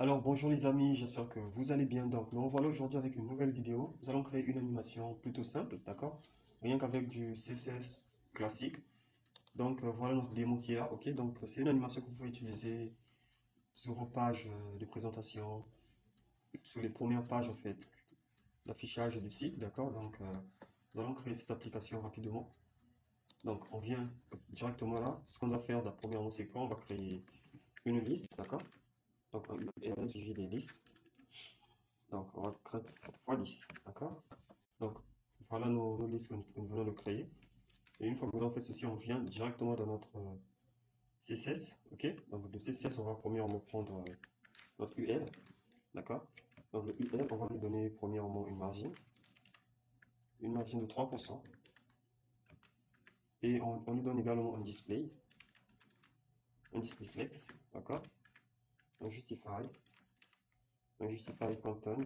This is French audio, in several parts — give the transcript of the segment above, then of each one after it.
Alors bonjour les amis, j'espère que vous allez bien. Donc nous revoilà aujourd'hui avec une nouvelle vidéo. Nous allons créer une animation plutôt simple, d'accord? Rien qu'avec du CSS classique. Donc voilà notre démo qui est là, ok? Donc c'est une animation que vous pouvez utiliser sur vos pages de présentation, sur les premières pages en fait, l'affichage du site, d'accord? Donc nous allons créer cette application rapidement. Donc on vient directement là. Ce qu'on doit faire premièrement c'est quoi? On va créer une liste, d'accord? Donc on va utiliser des listes. Donc, on va créer fois 10, d'accord? Donc, voilà nos listes que nous venons de créer. Et une fois que nous avons fait ceci, on vient directement dans notre CSS, ok? Donc, de CSS, on va premièrement prendre notre UL, d'accord? Donc, le UL, on va lui donner premièrement une margin de 3%. Et on lui donne également un display flex, d'accord? Un justify content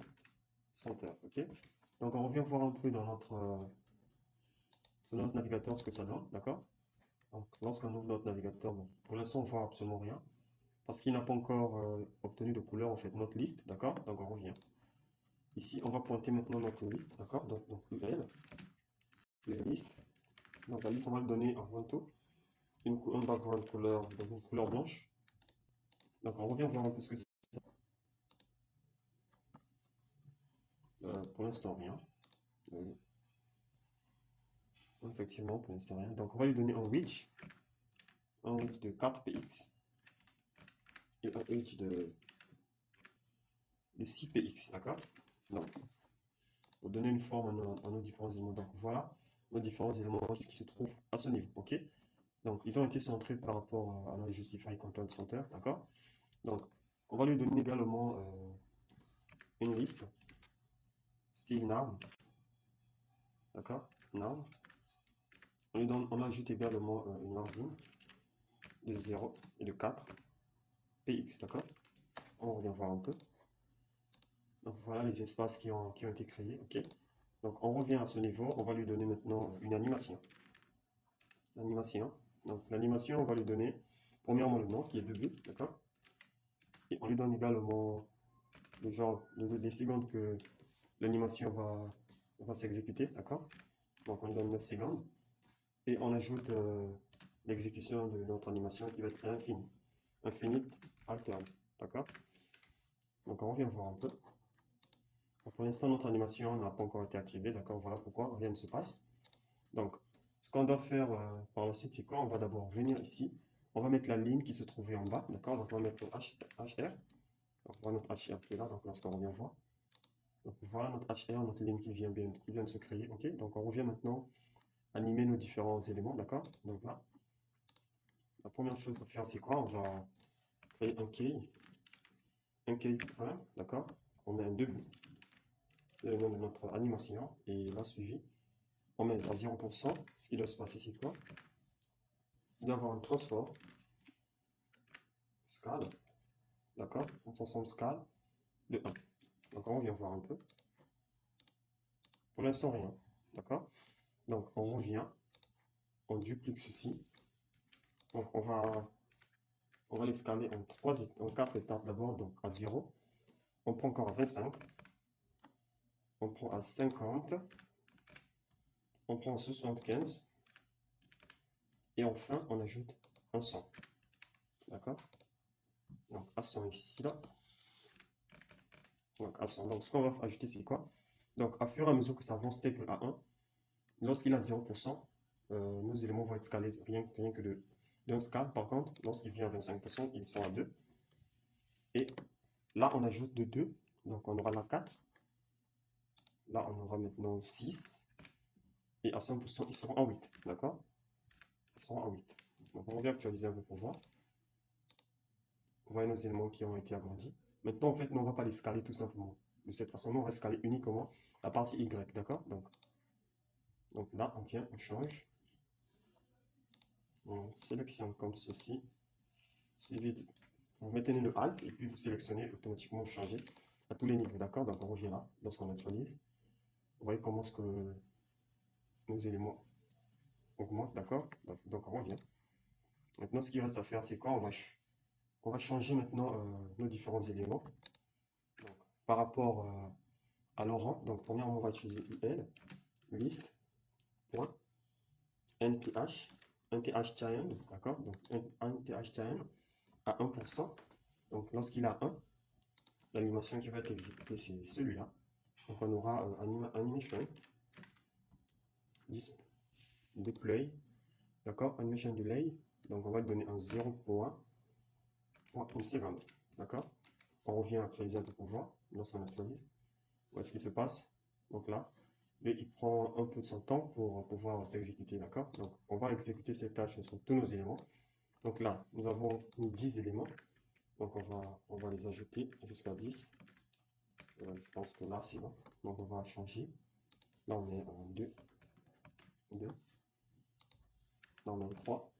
center, ok? Donc, on revient voir un peu dans sur notre navigateur ce que ça donne, d'accord? Donc, lorsqu'on ouvre notre navigateur, bon, pour l'instant, on ne voit absolument rien parce qu'il n'a pas encore obtenu de couleur, en fait, notre liste, d'accord? Donc, on revient. Ici, on va pointer maintenant notre liste, d'accord? Donc UL, la liste. Donc, la liste, on va lui donner avant tout un background couleur, donc une couleur blanche. Donc, on revient voir un peu ce que c'est. Pour l'instant, rien. Effectivement, pour l'instant, rien. Donc, on va lui donner un width de 4 px et un edge de 6 px, d'accord? Donc, pour donner une forme à nos différents éléments. Donc voilà nos différents éléments qui se trouvent à ce niveau. Ok. Donc ils ont été centrés par rapport à notre Justify Content Center. D'accord. Donc on va lui donner également une liste style norm. D'accord. Norm. On ajoute également une margin de 0 et de 4 px. D'accord. On revient voir un peu. Donc voilà les espaces qui ont été créés. Ok. Donc on revient à ce niveau. On va lui donner maintenant une animation. L'animation. Donc l'animation, on va lui donner premièrement le nom qui est début, d'accord? Et on lui donne également le genre, les secondes que l'animation va s'exécuter, d'accord? Donc on lui donne 9 secondes. Et on ajoute l'exécution de notre animation qui va être infinie. Infinite alterne, d'accord? Donc on revient voir un peu. Donc, pour l'instant, notre animation n'a pas encore été activée, d'accord? Voilà pourquoi rien ne se passe. Donc, ce qu'on doit faire par la suite, c'est quoi? On va d'abord venir ici. On va mettre la ligne qui se trouvait en bas, d'accord? Donc, on va mettre le HR. Donc, on va notre HR qui est là, donc lorsqu'on revient voir. Donc, voilà notre HR, notre ligne qui vient de se créer, ok? Donc, on revient maintenant animer nos différents éléments, d'accord? Donc là, la première chose à faire, c'est quoi? On va créer un key frame, d'accord? On met un début, le nom de notre animation, et là, suivi. On met à 0%. Ce qui doit se passer, c'est quoi? Il doit y avoir un transform scale, d'accord? On transforme scale de 1. Donc on revient voir un peu. Pour l'instant, rien, d'accord? Donc on revient, on duplique ceci. Donc on va les scaler en 4 étapes d'abord, donc à 0. On prend encore à 25. On prend à 50. On prend à 75. Et enfin, on ajoute un 100. D'accord? Donc à 100 ici, là. Donc à 100. Donc ce qu'on va ajouter, c'est quoi? Donc à fur et à mesure que ça avance tel que à 1, lorsqu'il a 0%, nos éléments vont être scalés rien que d'un scale. Par contre, lorsqu'il vient à 25%, ils sont à 2. Et là, on ajoute de 2. Donc on aura la 4. Là, on aura maintenant 6. Et à 100%, ils seront en 8. D'accord? Ils seront en 8. Donc on va actualiser un peu pour voir. Vous voyez nos éléments qui ont été agrandis. Maintenant, en fait, nous, on ne va pas les scaler tout simplement. De cette façon, nous, on va scaler uniquement la partie Y. D'accord? Donc là, on vient, on change. On sélectionne comme ceci. Suivi de, vous maintenez le Alt et puis vous sélectionnez automatiquement changer à tous les niveaux. D'accord? Donc on revient là, lorsqu'on actualise. Vous voyez comment ce que nos éléments augmentent. D'accord? Donc on revient. Maintenant, ce qu'il reste à faire, c'est quoi? on va changer maintenant nos différents éléments. Donc, par rapport à Laurent, donc premièrement, on va utiliser UL, list, point, NPH, NTH child, d'accord? Donc, un NTH child à 1%. Donc, lorsqu'il a 1, l'animation qui va être exécutée, c'est celui-là. Donc, on aura animation, display, d'accord? Animation delay. Donc, on va lui donner un 0.1 seconde, d'accord? On revient actualiser un peu pour voir. Lorsqu'on actualise, voilà ce qui se passe. Donc là, il prend un peu de son temps pour pouvoir s'exécuter, d'accord? Donc, on va exécuter cette tâche sur tous nos éléments. Donc là, nous avons mis 10 éléments. Donc, on va les ajouter jusqu'à 10. Je pense que là, c'est bon. Donc, on va changer. Là, on est en 2. 2. Là, on est en 3.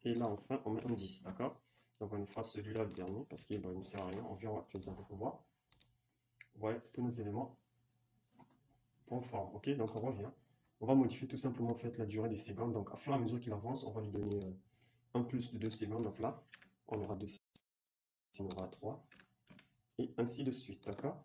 Et là, enfin, on met un 10, d'accord? Donc, on efface celui-là, le dernier, parce qu'il ne sert à rien. On vient actualiser un peu pour voir. Vous voyez, tous nos éléments conformes, ok? Donc, on revient. On va modifier tout simplement en fait, la durée des secondes. Donc, à fur et à mesure qu'il avance, on va lui donner un plus de 2 secondes. Donc là, on aura 2 secondes, on aura 3. Et ainsi de suite, d'accord?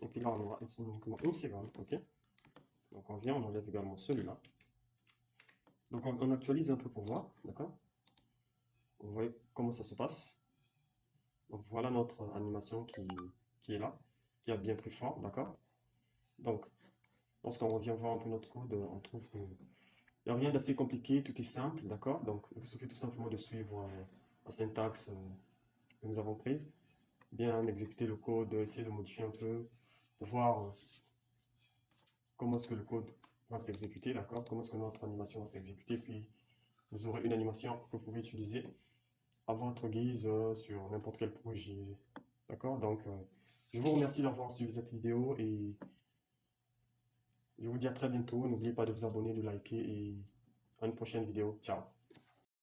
Et puis là, on aura uniquement une seconde, ok? Donc, on vient, on enlève également celui-là. Donc, on actualise un peu pour voir, d'accord? Vous voyez comment ça se passe. Donc, voilà notre animation qui est là, qui a bien pris forme, d'accord? Donc, lorsqu'on revient voir un peu notre code, on trouve qu'il n'y a rien d'assez compliqué, tout est simple, d'accord? Donc, il suffit tout simplement de suivre la syntaxe que nous avons prise, bien exécuter le code, essayer de modifier un peu, voir comment est-ce que le code va s'exécuter, d'accord? Comment est-ce que notre animation va s'exécuter, puis vous aurez une animation que vous pouvez utiliser à votre guise sur n'importe quel projet, d'accord? Donc, je vous remercie d'avoir suivi cette vidéo et je vous dis à très bientôt. N'oubliez pas de vous abonner, de liker et à une prochaine vidéo. Ciao!